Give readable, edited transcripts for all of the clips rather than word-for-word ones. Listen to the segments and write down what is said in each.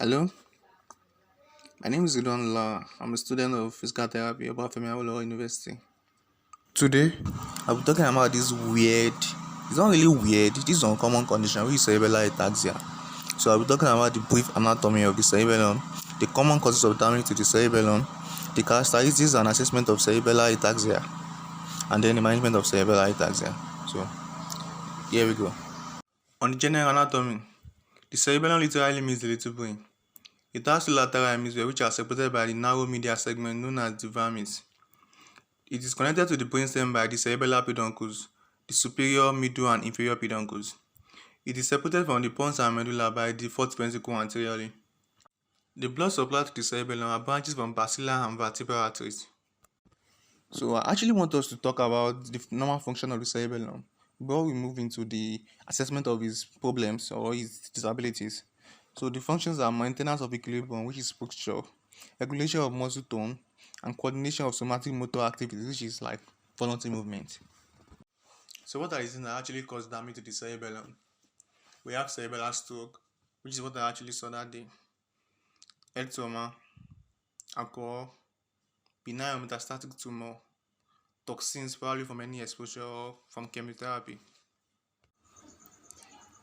Hello, my name is La. I'm a student of physical therapy at Obafemi Awolowo University. Today, I'll be talking about it's not really weird, this is an uncommon condition which is cerebellar ataxia. So, I'll be talking about the brief anatomy of the cerebellum, the common causes of damage to the cerebellum, the characteristics and assessment of cerebellar ataxia, and then the management of cerebellar ataxia. So, here we go. On the general anatomy, the cerebellum literally means the little brain. It has two lateral hemispheres which are separated by the narrow medial segment known as the vermis. It is connected to the brainstem by the cerebellar peduncles, the superior, middle, and inferior peduncles. It is separated from the pons and medulla by the fourth ventricle anteriorly. The blood supply to the cerebellum are branches from basilar and vertebral arteries. So I actually want us to talk about the normal function of the cerebellum before we move into the assessment of his problems or his disabilities. So the functions are maintenance of equilibrium, which is posture, regulation of muscle tone, and coordination of somatic motor activities, which is like voluntary movement. So what are the things that actually cause damage to the cerebellum? We have cerebellar stroke, which is what I actually saw that day, head trauma, alcohol, benign or metastatic tumor, toxins probably from any exposure or from chemotherapy.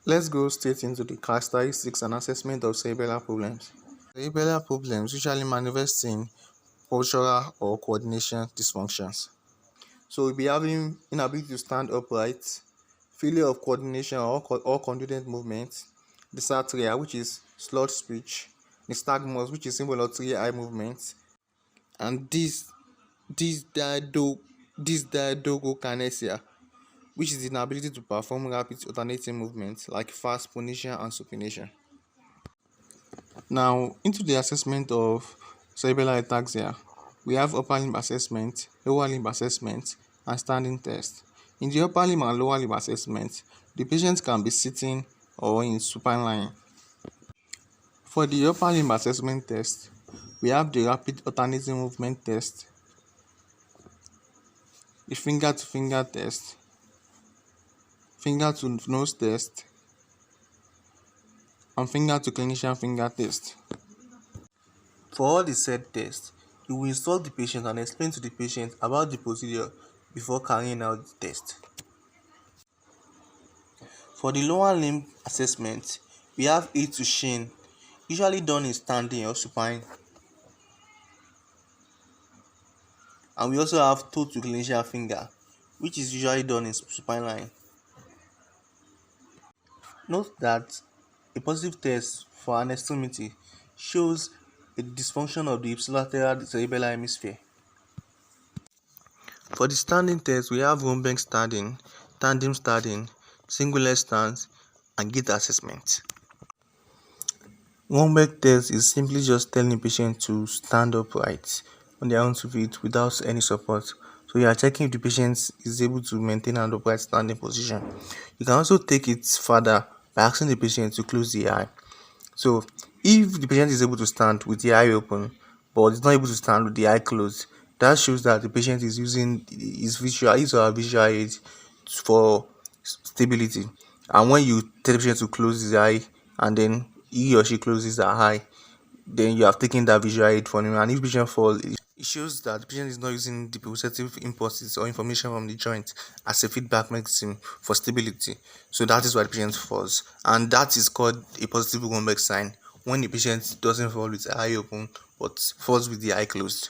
Let's go straight into the characteristics and assessment of cerebellar problems. Cerebellar problems usually manifest in postural or coordination dysfunctions. So we'll be having inability to stand upright, failure of coordination or conductant movement, dysarthria, which is slurred speech, nystagmus, which is involuntary eye movement, and dysdiadochokinesia, which is the inability to perform rapid alternating movements like fast pronation and supination. Now, into the assessment of cerebellar ataxia, we have upper limb assessment, lower limb assessment, and standing test. In the upper limb and lower limb assessment, the patient can be sitting or in supine lying. For the upper limb assessment test, we have the rapid alternating movement test, the finger to finger test, finger to nose test, and finger to clinician finger test. For all the said tests, you will instruct the patient and explain to the patient about the procedure before carrying out the test. For the lower limb assessment, we have aid to shin, usually done in standing or supine, and we also have toe to clinician finger, which is usually done in supine line. Note that a positive test for an extremity shows a dysfunction of the ipsilateral cerebellar hemisphere. For the standing test, we have Rombank standing, tandem standing, single leg stance, and gait assessment. Rombank test is simply just telling the patient to stand upright on their own 2 feet without any support. So you are checking if the patient is able to maintain an upright standing position. You can also take it further by asking the patient to close the eye. So if the patient is able to stand with the eye open but is not able to stand with the eye closed, that shows that the patient is using his or her visual aid for stability. And when you tell the patient to close his eye and then he or she closes her eye, then you have taken that visual aid from him. And if the patient falls, it shows that the patient is not using the perceptive impulses or information from the joint as a feedback mechanism for stability. So that is why the patient falls, and that is called a positive Romberg sign when the patient doesn't fall with the eye open but falls with the eye closed.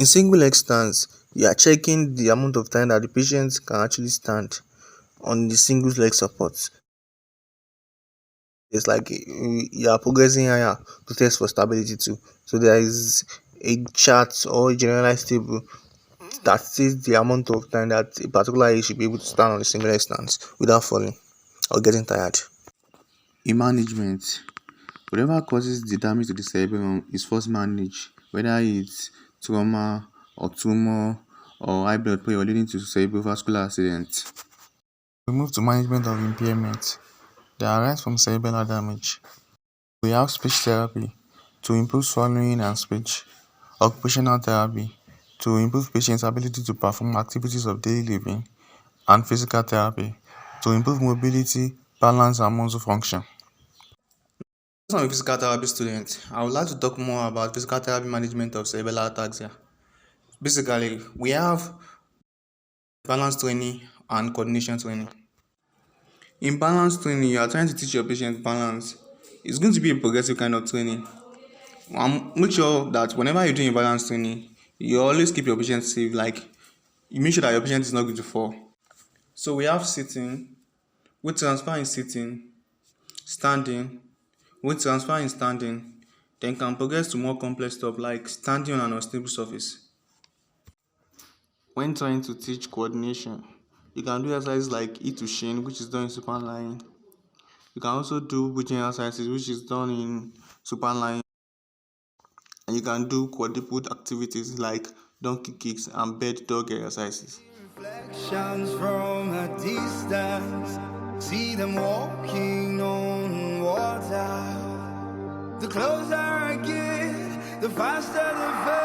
In single leg stance, you are checking the amount of time that the patient can actually stand on the single leg support. It's like you are progressing higher to test for stability too. So there is a chart or a generalized table that says the amount of time that a particular age should be able to stand on a single leg stance without falling or getting tired. In management, whatever causes the damage to the cerebellum is first managed, whether it's trauma or tumor or high blood pressure leading to cerebrovascular accident. We move to management of impairment that arise from cerebellar damage. We have speech therapy to improve swallowing and speech, occupational therapy to improve patients' ability to perform activities of daily living, and physical therapy to improve mobility, balance, and muscle function. I'm a physical therapy student. I would like to talk more about physical therapy management of cerebellar ataxia. Basically, we have balance training and coordination training. In balance training, you are trying to teach your patient balance. It's going to be a progressive kind of training. Make sure that whenever you're doing balance training, you always keep your patient safe. Like, you make sure that your patient is not going to fall. So we have sitting, weight transfer in sitting, standing, weight transfer in standing, then can progress to more complex stuff like standing on an unstable surface. When trying to teach coordination, you can do exercises like E to shin, which is done in supine lying. You can also do bridging exercises, which is done in supine lying. And you can do quadruped activities like donkey kicks and bird dog exercises. Reflections from a distance, see them walking on water. The closer I get, the faster the